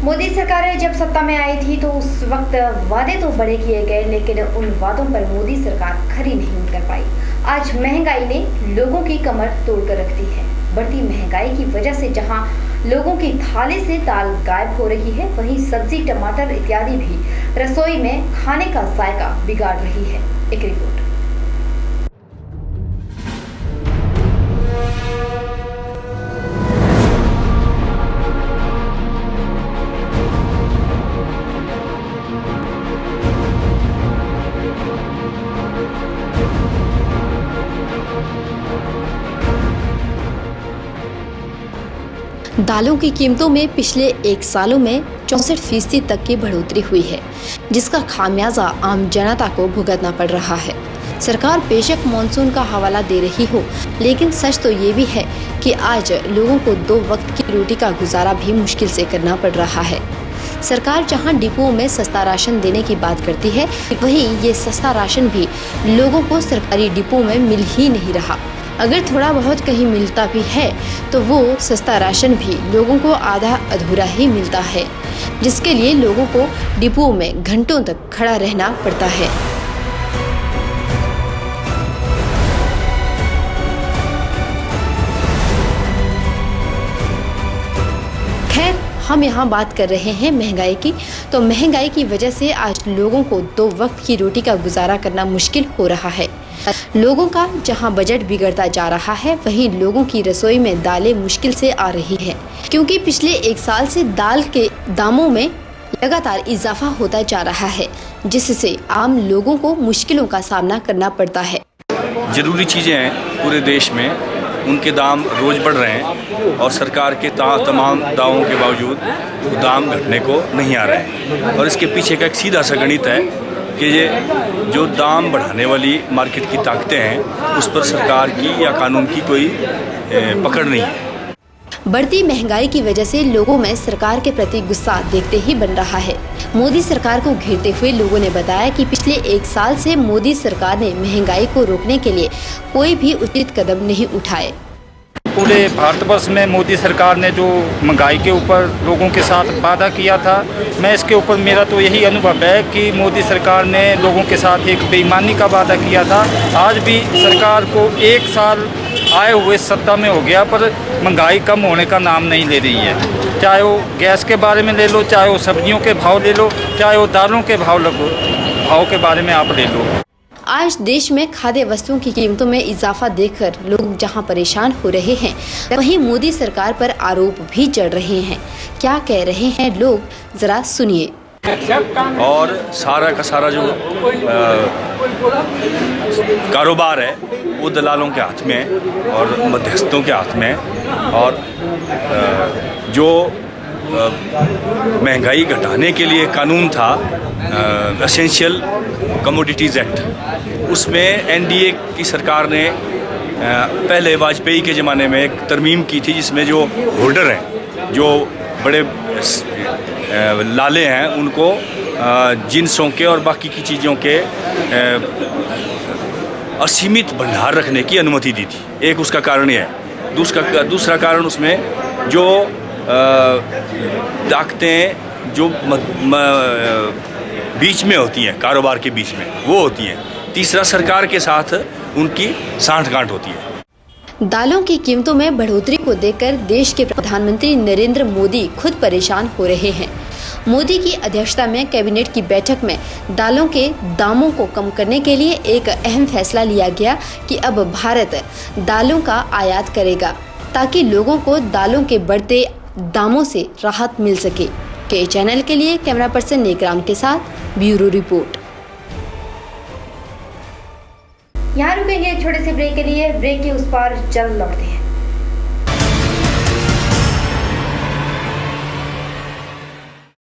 मोदी सरकार जब सत्ता में आई थी तो उस वक्त वादे तो बड़े किए गए, लेकिन उन वादों पर मोदी सरकार खरी नहीं उतर पाई। आज महंगाई ने लोगों की कमर तोड़कर रख दी है। बढ़ती महंगाई की वजह से जहां लोगों की थाली से दाल गायब हो रही है, वहीं सब्जी, टमाटर इत्यादि भी रसोई में खाने का जायका बिगाड़ रही है। एक रिपोर्ट। दालों की कीमतों में पिछले 1 सालों में 64% तक की बढ़ोतरी हुई है, जिसका खामियाजा आम जनता को भुगतना पड़ रहा है। सरकार बेशक मानसून का हवाला दे रही हो, लेकिन सच तो ये भी है कि आज लोगों को 2 वक्त की रोटी का गुजारा भी मुश्किल से करना पड़ रहा है। सरकार जहां डिपोओं में सस्ता राशन देने की बात करती है, वहीं ये सस्ता राशन भी लोगों को सरकारी डिपोओं में मिल ही नहीं रहा। अगर थोड़ा बहुत कहीं मिलता भी है तो वो सस्ता राशन भी लोगों को आधा अधूरा ही मिलता है, जिसके लिए लोगों को डिपोओं में घंटों तक खड़ा रहना पड़ता है। खैर, हम यहाँ बात कर रहे हैं महंगाई की, तो महंगाई की वजह से आज लोगों को 2 वक्त की रोटी का गुजारा करना मुश्किल हो रहा है। लोगों का जहां बजट बिगड़ता जा रहा है, वहीं लोगों की रसोई में दालें मुश्किल से आ रही हैं, क्योंकि पिछले 1 साल से दाल के दामों में लगातार इजाफा होता जा रहा है, जिससे आम लोगों को मुश्किलों का सामना करना पड़ता है। जरूरी चीज़ें हैं पूरे देश में, उनके दाम रोज बढ़ रहे हैं और सरकार के तमाम दावों के बावजूद दाम घटने को नहीं आ रहे हैं। और इसके पीछे का एक सीधा सा गणित है कि ये जो दाम बढ़ाने वाली मार्केट की ताकतें हैं, उस पर सरकार की या कानून की कोई पकड़ नहीं है। बढ़ती महंगाई की वजह से लोगों में सरकार के प्रति गुस्सा देखते ही बन रहा है। मोदी सरकार को घेरते हुए लोगों ने बताया कि पिछले 1 साल से मोदी सरकार ने महंगाई को रोकने के लिए कोई भी उचित कदम नहीं उठाए। पूरे भारतवर्ष में मोदी सरकार ने जो महंगाई के ऊपर लोगों के साथ वादा किया था, मैं इसके ऊपर मेरा तो यही अनुभव है कि मोदी सरकार ने लोगों के साथ एक बेईमानी का वादा किया था। आज भी सरकार को 1 साल आए हुए सत्ता में हो गया, पर महंगाई कम होने का नाम नहीं ले रही है। चाहे वो गैस के बारे में ले लो, चाहे वो सब्जियों के भाव ले लो, चाहे वो दालों के भाव के बारे में आप ले लो। आज देश में खाद्य वस्तुओं की कीमतों में इजाफा देखकर लोग जहां परेशान हो रहे हैं, वहीं मोदी सरकार पर आरोप भी चढ़ रहे हैं। क्या कह रहे हैं लोग, जरा सुनिए। और सारा का सारा जो कारोबार है वो दलालों के हाथ में है और मध्यस्थों के हाथ में है। और जो महंगाई घटाने के लिए कानून था, एसेंशियल कमोडिटीज़ एक्ट, उसमें एनडीए की सरकार ने पहले वाजपेयी के ज़माने में एक तरमीम की थी, जिसमें जो होल्डर हैं, जो बड़े लाले हैं, उनको जिन्सों के और बाकी की चीज़ों के असीमित भंडार रखने की अनुमति दी थी। एक उसका कारण यह है। दूसरा कारण उसमें जो ताकतें जो बीच में होती हैं, कारोबार के बीच में, वो होती हैं। तीसरा, सरकार के साथ उनकी सांठ-गांठ होती है। दालों की कीमतों में बढ़ोतरी को देखकर देश के प्रधानमंत्री नरेंद्र मोदी खुद परेशान हो रहे हैं। मोदी की अध्यक्षता में कैबिनेट की बैठक में दालों के दामों को कम करने के लिए एक अहम फैसला लिया गया कि अब भारत दालों का आयात करेगा, ताकि लोगों को दालों के बढ़ते दामों से राहत मिल सके। के चैनल के लिए कैमरा पर्सन नेकराम के साथ ब्यूरो रिपोर्ट। यहाँ रुकेंगे एक छोटे से ब्रेक के लिए। ब्रेक के उस पार जल्द लौटते हैं।